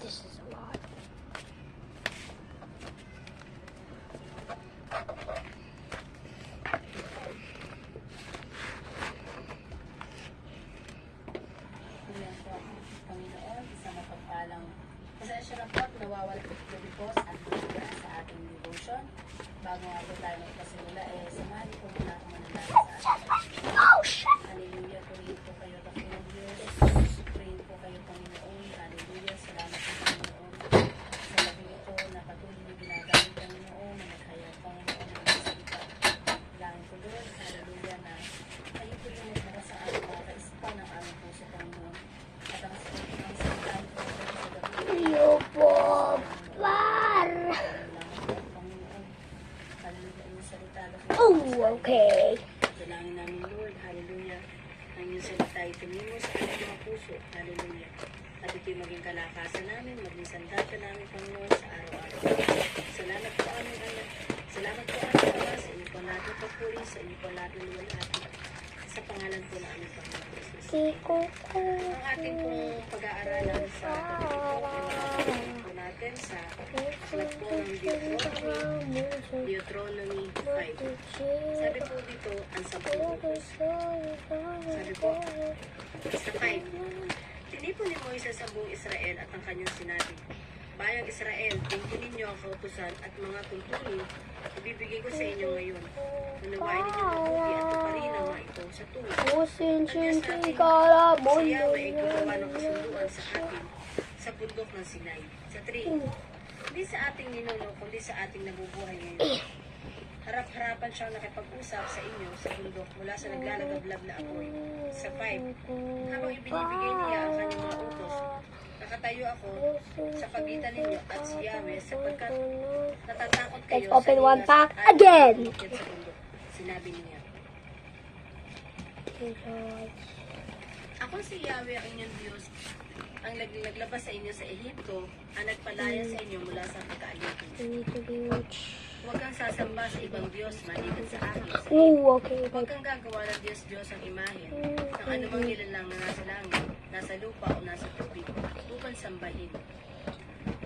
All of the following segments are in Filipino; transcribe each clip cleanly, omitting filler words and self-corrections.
This is a lot. Panginoon, isang mapagpalang pasensya na po at nawawala gabi po sa ating devotion. Bago nga po tayo magpasimula, samahan po muna ako manalangin sa ating. Hallelujah, purihin po kayo, Panginoon Diyos. Purihin po kayo, Panginoon. Hallelujah, salamat po, Panginoon. Sa gabi ito, na patuloy na ginagamit, Panginoon, na naghayag, Panginoon, ng mga salita. Langin po doon, hallelujah, na kayo po yung nagmara sa ating mga kaispa ng aming puso, Panginoon. At ang salita po sa gabi ito, Yo po, par. Oh, okay. Dalangin namin, Lord, hallelujah. Ang iyong salita ay tumimo sa aming mga puso, hallelujah. At ito'y maging kalakasan namin, maging sandata namin, Panginoon, sa araw-araw. Salamat po aming anak. Salamat po aming Ama, sa inyo po natin papuri, sa inyo po natin luwalhati. Sa pangalan po na aming Panginoon Jesus. Ang ating pong pag-aaralan sa pagkakas po natin sa aklat po ng Deuteronomy 5. Sabi po dito, ang 10 utos. Sabi po, sa 5. Tinipon ni Moises ang buong Israel at ang kanyang sinabi, Bayang Israel, tingnan ninyo ang kautusan at mga tuntunin ibibigay ko sa inyo ngayon. Unawain ninyo mabuti at tuparin ang mga ito sa tuwid. At si Yahweh ay gumawa ng kasunduan sa atin sa bundok ng Sinai. Sa 3. Hindi sa ating ninuno, kundi sa ating nabubuhay ngayon. Harap-harapan siyang nakipag-usap sa inyo sa bundok mula sa naglalagablab na apoy. Sa 5. Habang ibinibigay niya ang kanyang mga utos, nakatayo ako sa pagitan ninyo at si Yahweh sapagkat natatakot kayo Let's open sa one ingas pack at again. umakyat sa bundok. Sinabi niya, Ako si Yahweh ang inyong Diyos, ang naglabas sa inyo sa Ehipto, ang nagpalaya sa inyo mula sa pagkaalipin. Huwag kang sasamba sa ibang Diyos maliban sa akin. Oh, okay. Huwag kang gagawa ng Diyos ang imahen ng anumang nilalang na nasa langit, nasa lupa o nasa tubig, upang sambahin.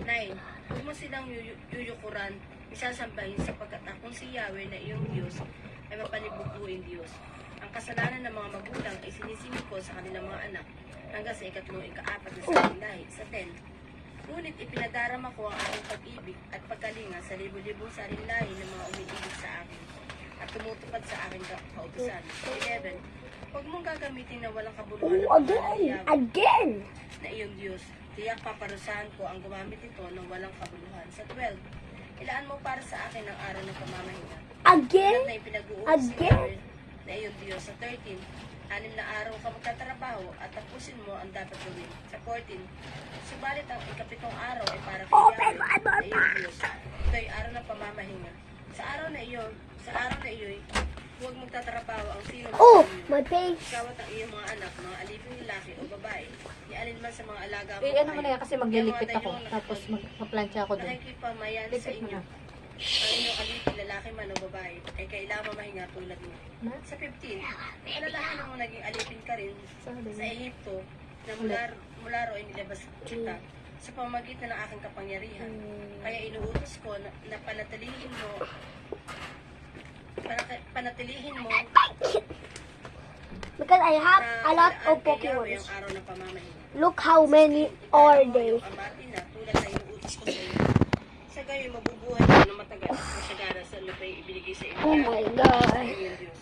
9. Huwag mo silang yuyukuran, isasambahin sapagkat akong si Yahweh na iyong Diyos ay mapanibubuin Diyos. Ang kasalanan ng mga magulang ay sinisingil ko sa kanilang mga anak hanggang sa ika-4 na sa lahi. Sa 10. Ngunit ipinadarama ko ang aking pag-ibig at pagkalinga sa libo-libong sarinlahi ng mga umiibig sa akin at tumutupad sa aking kautusan. 11. Huwag mong gagamitin na walang kabuluhan ng pangalan Again! na iyong Diyos. Tiyak paparusahan ko ang gumamit ito ng walang kabuluhan. Sa 12. Ilaan mo para sa akin ang araw ng pamamahinga. Again? Na ipinag-uutos si Yahweh na iyong Diyos. Sa 13. 6 na araw ka magtatrabaho at tapusin mo ang dapat gawin. Sa 14. Subalit ang ikapitong araw ay para kay Yahweh na iyong Diyos. Ito ay araw ng pamamahinga. Sa araw na iyon, huwag magtatrabaho ang sino Oh, my face. ikaw at ang iyong mga anak, mga aliping lalaki o babae, ni alin man sa mga alaga mo. Ano mo na yan kasi maglilipit ako. Tapos magpa-plancha ako doon. Nakikipamayan sa Lipit mo inyo. na. Ang inyong alipin lalaki man o babae ay kailangan mahinga tulad mo. Sa 15, alalahanan mo naging alipin ka rin sa Ehipto na mula ro ay nilabas kita sa pamamagitan ng aking kapangyarihan. Kaya inuutos ko na panatilihin mo Because I have a lot of kay Yahweh Pokemon. ang araw ng pamamahinga. Look how many are there. Ang bati na tulad na inuutos ko sa iyo. Sa kayo mabubuhay na ng matagal at masagana sa lupa yung ibinigay sa inyo. Oh my God. Sa inyong Diyos.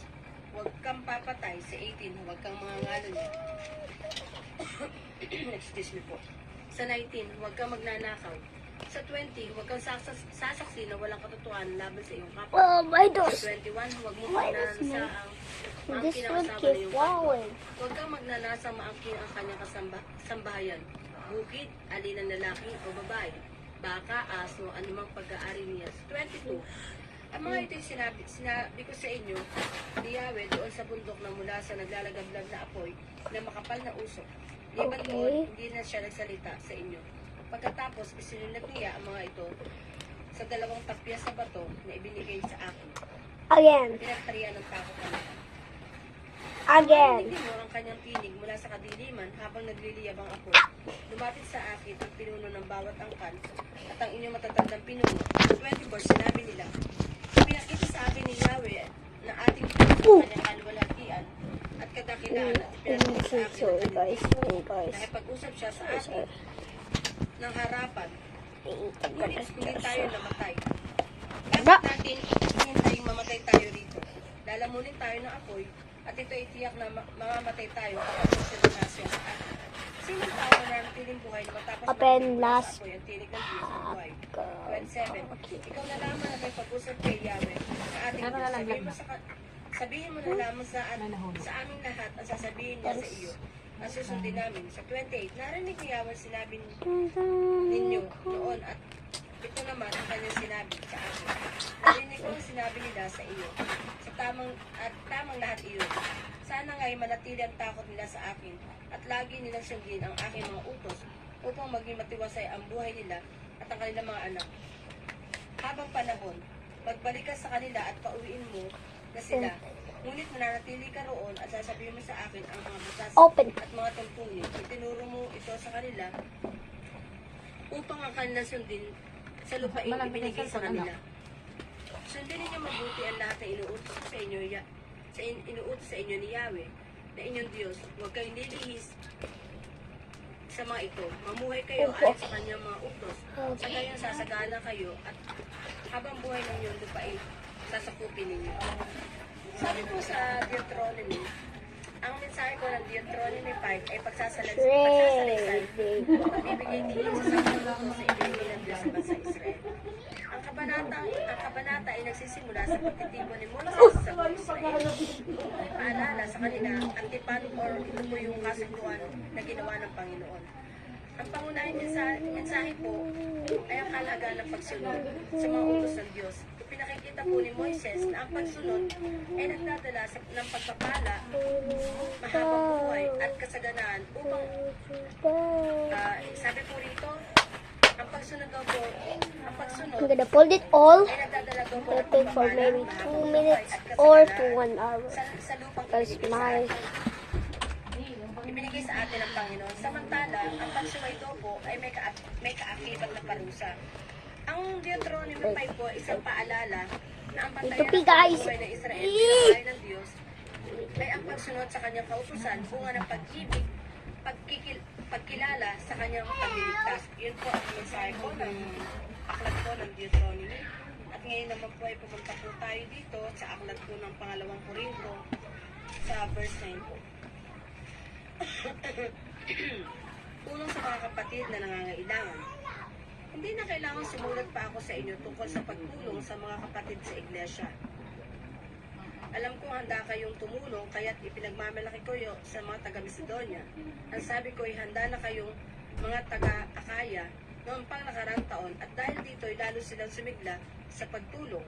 Huwag kang papatay sa 18, huwag kang mangangalo niya. Excuse me po. Sa 19, huwag kang magnanakaw. Sa 20, huwag kang sasaksi na walang katotohanan laban sa iyong kapwa. Oh my Sa God. 21, huwag mo Why is magnanasa ang This one kinakasama keeps ng iyong kapwa. falling. Huwag kang magnanasa maangkin ang kanyang kasambahayan. Bukid, alin ng lalaki o babae, baka, aso, anumang pag-aari niya. 22. Ang mga ito yung sinabi ko sa inyo, ni Yahweh doon sa bundok na mula sa naglalagablab na apoy na makapal na usok. Liban Okay. doon, hindi na siya nagsalita sa inyo. Pagkatapos, isinulat niya ang mga ito sa dalawang tapya sa bato na ibinigay sa akin. Again. Pinagtarian ng takot na lahat. Again. Hindi mo ang kanyang tinig mula sa kadiliman habang nagliliyab ang apoy. Lumapit sa akin ang pinuno ng bawat angkan at ang inyong matatandang pinuno. 24, sinabi nila, pinakita sa akin ni Yahweh na ating Diyos ang kanyang kaluwalhatian at kadakilaan at pinakita sa akin Sorry ang guys. kanyang Sorry guys. nakipag-usap siya sa akin ng harapan. Ngunit hindi tayo namatay. Bakit natin hinintayong mamatay tayo rito? Lalamunin tayo ng apoy at ito ay tiyak na mamamatay tayo kapag magsinasya sa atin. Sinong tao na nanatiling buhay na matapos Open mamatay last. sa apoy ang tinig ng Diyos ng buhay? 27. Ikaw na lamang na may pag-usap kay Yahweh sa ating Ano Diyos. na lang Sabihin mo na lamang sa aming lahat ang sasabihin niya sa iyo. Ang susundin namin. Sa 28, narinig ni Yahweh sinabi ninyo noon at ito naman ang kanyang sinabi sa akin. Narinig ko ang sinabi nila sa iyo. Sa tamang lahat iyon. Sana nga'y manatili ang takot nila sa akin at lagi nilang sundin ang aking mga utos upang maging matiwasay ang buhay nila at ang kanilang mga anak. Habang panahon, pagbalik ka sa kanila at pauwiin mo na sila. Ngunit mananatili ka roon at sasabihin mo sa akin ang mga butas Open. at mga tungkulin. Itinuro mo ito sa kanila upang ang kanilang sundin sa lupain ibinigay sa kanila. Sundin ninyo mabuti ang lahat na inuutos sa inyo, inuutos sa inyo ni Yahweh na inyong Diyos. Huwag kayong lilihis sa mga ito. Mamuhay kayo ayon sa kanyang mga utos. Sa gayon sasagana kayo at habang buhay ng inyong lupain, sasakupin ninyo. Sabi po sa Deuteronomy, ang mensahe ko ng Deuteronomy 5 ay pagsasalaysay at ibigay tingin sa sanggol sa ibigay ng Diyos sa bansa Israel. Ang kabanata ay nagsisimula sa pagtitipon ni Moses sa buong Israel. Paalala sa kanila ang tipan or ito po yung kasunduan na ginawa ng Panginoon. Ang pangunahing mensahe po ay ang kahalagaan ng pagsunod sa mga utos ng Diyos. Pinakikita po ni Moises na ang pagsunod ay nagdadala ng pagpapala, mahabang buhay at kasaganaan upang sabi po rito, ang pagsunod daw po, ang pagsunod I'm gonna fold it all. ay nagdadala daw po It'll ng take for pagpapala, maybe 2 mahabang minutes buhay at or to kasaganaan 1 hour. sa lupang Because my ibinigay sa atin ng Panginoon. Samantala, ang pagsuway daw po ay may kaakibat na parusa. Ang Deuteronomy 5 po, isang paalala na ang Ito, patayan guys. ng buhay ng Israel bilang bahay ng Diyos ay ang pagsunod sa kanyang kautusan, bunga ng pag-ibig, pagkilala sa kanyang pagliligtas. Yun po ang mensahe ko ng aklat ko ng Deuteronomy. At ngayon naman po ay pumunta po tayo dito sa aklat po ng pangalawang Korinto sa verse 9 po. Tulong sa mga kapatid na nangangailangan. Hindi na kailangan sumulat pa ako sa inyo tungkol sa pagtulong sa mga kapatid sa iglesia. Alam kong handa kayong tumulong kaya't ipinagmamalaki ko sa mga taga-Macedonia. Ang sabi ko ay handa na kayong mga taga-Akaya noong pang nakarang taon at dahil dito ay lalo silang sumigla sa pagtulong.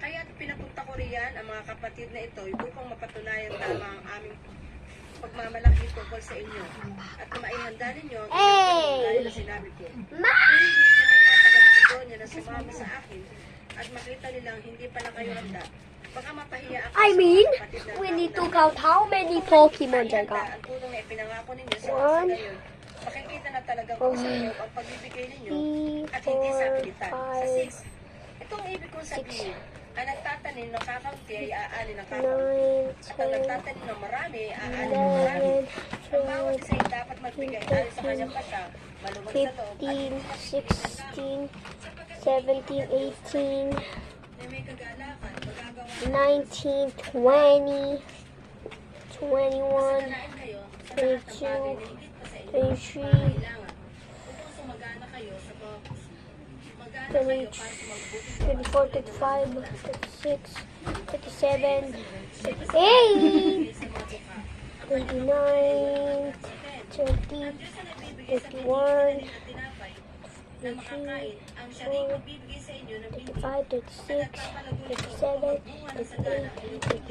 Kaya't pinapunta ko riyan ang mga kapatid na ito upang mapatunayan tama ang aming pagmamalaki tungkol sa inyo at maihanda ninyo ang inyong dahil na sinabi ko. Hindi ko mga taga-Macedonia na sumama sa akin at makita nilang hindi pala kayo handa. Baka mapahiya ako I mean, sa mga kapatid na we need to tao na count how many Pokemon I ihanda got. ang tulong na ipinangako ninyo sa One, ngayon. Makikita na talagang sa inyo ang pagbibigay ninyo 3, at hindi sa 4, pilitan. Sa 6, itong ibig kong sabihin, ang nagtatanim ng kakaunti ay aani ng kakaunti. 9, At ang 10, nagtatanim ng marami ay aani ng marami. 11, Ang bawat isa ay dapat magbigay ayon sa kanyang pasya, maluwag sa loob at 15, 16, 17, 18, na may kagalakan, magagawa 19, 20, 21, Sanain kayo sa lahat ng bagay 22, na higit pa sa inyong 23, pangangailangan. Upang sumagana kayo sa magana kayo para sa magbuting 24, 35, 36, 37, 38, sa mga buka. 29, 30, 31, Tinapay na makakain, ang siya rin magbibigay sa inyo ng bibig. 35, 36, 37, 38,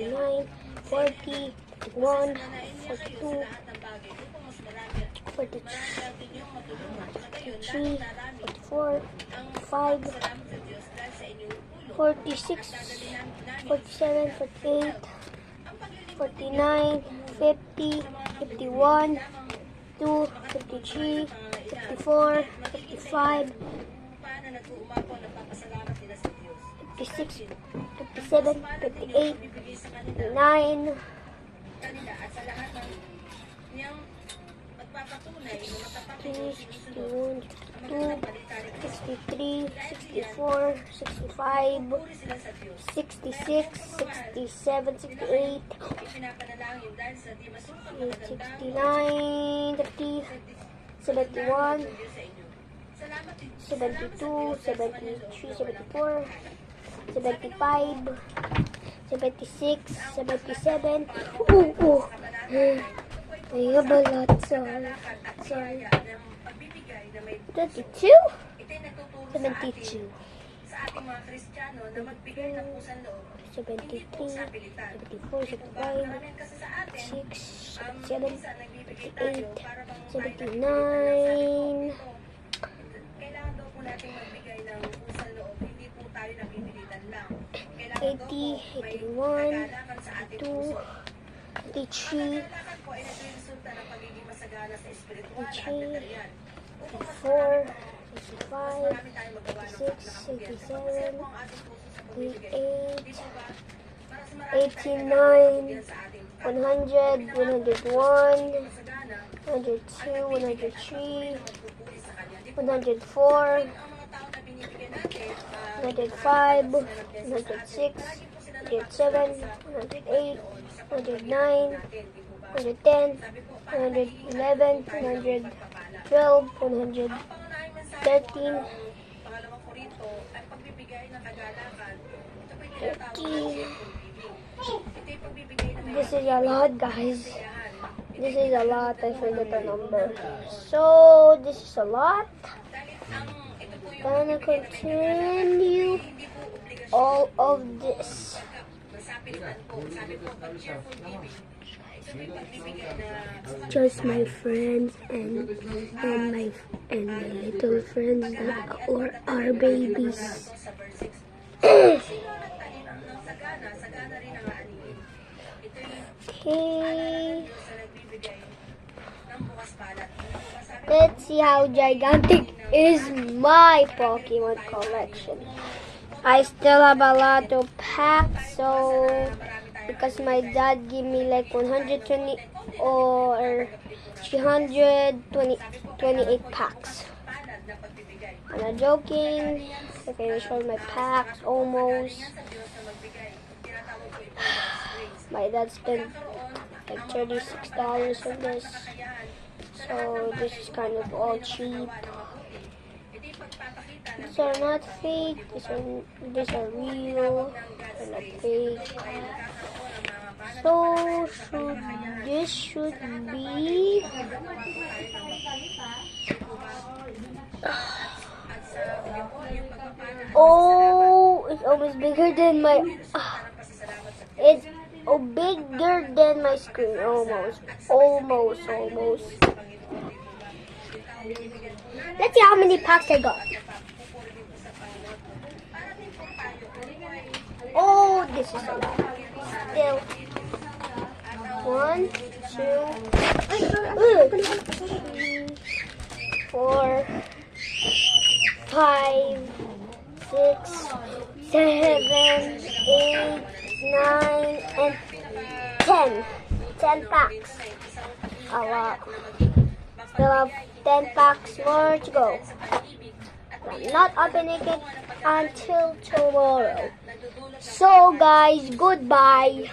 39, 40, 41, Sanain niya kayo sa 42, lahat ng bagay upang mas marami at 43, ang inyong matulungan. Sa gayon, 43, darami 44, ang 45, salamat sa Diyos dahil sa inyong tulong. 46, Dadalhin namin 47, 48, ang paglilingkod 49, 50, 51, 2, 53, 54, 55, paano nag-uumapaw ng papasalamat nila sa Diyos. 56, 57, 58, Bibigay sa 59, kanila at sa lahat ng niyang magpapatunay na matapat na inyong sinusunod 61, ang magandang balita ni Kristo. 63, 64, 65, Puri sila sa Diyos. 66, 67, 68, Ipinapanalangin dahil sa di masukang magandang 69, 70, 71, Diyos sa inyo. Salamat din. 72, 73, 74, 75, 76, 77. Ay, balat. Sorry. Kaya ng pagbibigay na may 22, ito'y nagtuturo sa atin 72, sa ating mga Kristiyano na magbigay ng pusang loob. 73, Sa pilitan. 74, 75, Karamihan kasi sa atin, 6, 77, minsan nagbibigay tayo 78, para bang 79, kailangan daw po natin magbigay ng pusang loob. Hindi po tayo napipilitan lang. Kailangan daw 80, po may 81, kagalakan sa ating 2, puso. 83, Kagalakan po ay nagresulta ng pagiging masagana sa espiritual at 83, material. Upang mas 84, marami 65, tayong magawa ng 86, nakapagyarihan. Kasi po 87, ang ating puso sa pagbibigay. 88, Hindi po ba? Para sa marami 89, sa ating 100, 101, masagana, 102, 103, magpupuri sa Kanya. Di 104, ang mga tao na binibigyan natin, 105, 106, 107, 108, 109, 110, 111, 112, 113, pangalawang Korinto, ang pagbibigay ng kagalakan, ito po yung tinatawag na 13. ito yung pagbibigay na may This is a lot, guys. kasiyahan. This is a lot. I forgot the number. So, this is a lot. Dahil ang ito po yung Gonna continue hindi po obligasyon all of this. masapilitan po. Sabi po, pag cheerful giving, ito may pagbibigay na Just my friends and my little friends that are babies. sa verse 6. Sino ang nagtanim ng sagana? Sagana rin ang aanihin. Ito yung Okay. Diyos na nagbibigay ng bukas balat. Sabi Let's see how gigantic is my Pokemon collection. I still have a lot of packs, so because my dad gave me like 120 or 328 packs. palad na pagbibigay. I'm not joking. I finished all my packs almost. Sa Diyos na magbigay. Tinatawag ko ito God's grace. My dad spent Karoon, like $36 on this, kakayahan so this is kind of all cheap. na mabuti. Ito yung pagpapakita ng These are not fake. These are real. They're not fake. So this should be. Oh, it's almost bigger than my. It's bigger than my screen. Almost. Let's see how many packs I got. Oh, this is a lot. Still. 1, 2, 3, 4, 5, 6, 7, 8, 9, and 10. 10 packs. A lot. Still have 10 packs more to go. I'm not opening it until tomorrow. So guys, goodbye.